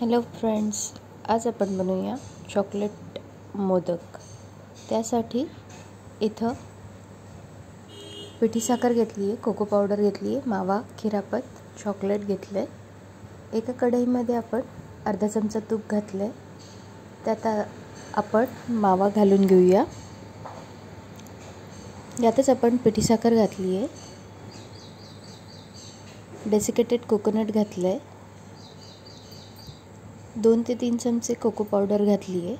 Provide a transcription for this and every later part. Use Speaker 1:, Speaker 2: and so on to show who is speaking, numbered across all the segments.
Speaker 1: Hello friends, आज आपण बनवूया चॉकलेट मोदक। त्यासाठी इथं पिठी साखर घेतली आहे, कोको पावडर घेतली आहे, मावा, खिरापत, चॉकलेट घेतले। एका कढईमध्ये आपण अर्धा चमचा तूप घातले, त्यात आपण मावा घालून घेऊया। यातच आपण पिठी साखर घातली आहे, डेसिकेटेड कोकोनट घातले, 2 ते 3 चमचे कोको पावडर घातली आहे।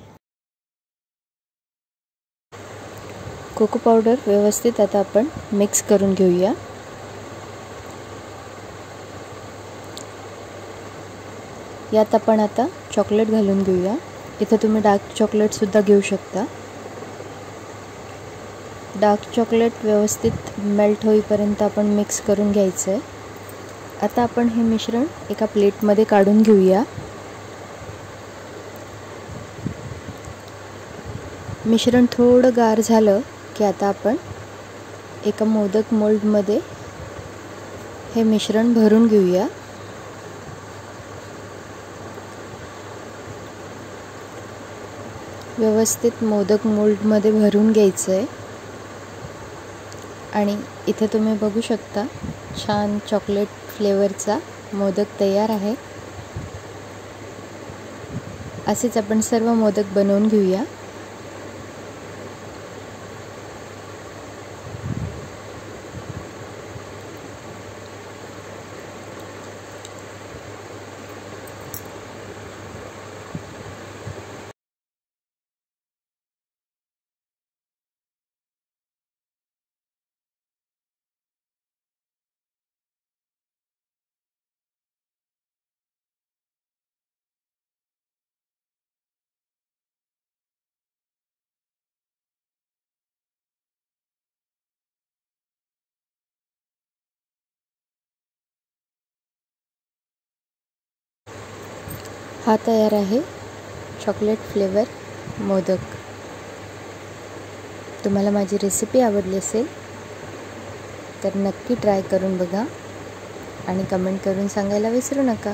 Speaker 1: कोको पावडर व्यवस्थित आता आपण मिक्स करून घेऊया। यात आपण आता चॉकलेट घालून घेऊया। इथे तुम्ही डार्क चॉकलेट सुद्धा घेऊ शकता। डार्क चॉकलेट व्यवस्थित मेल्ट होईपर्यंत आपण मिक्स करून घ्यायचं आहे। आता आपण हे मिश्रण एका प्लेटमध्ये काढून घेऊया। मिश्रण थोडं गार झालं की आता आपण एका मोदक मोल्डमध्ये हे मिश्रण भरून घेऊया। व्यवस्थित मोदक मोल्डमध्ये भरून घ्यायचं आहे आणि इथे तुम्ही बघू शकता छान चॉकलेट फ्लेवरचा मोदक तयार आहे। असेच आपण सर्व मोदक बनवून घेऊया। हा तयार आहे चॉकलेट फ्लेवर मोदक। तुम्हाला माझी रेसिपी आवडली असेल तर नक्की ट्राय करून बघा आणि कमेंट करून सांगायला विसरू नका।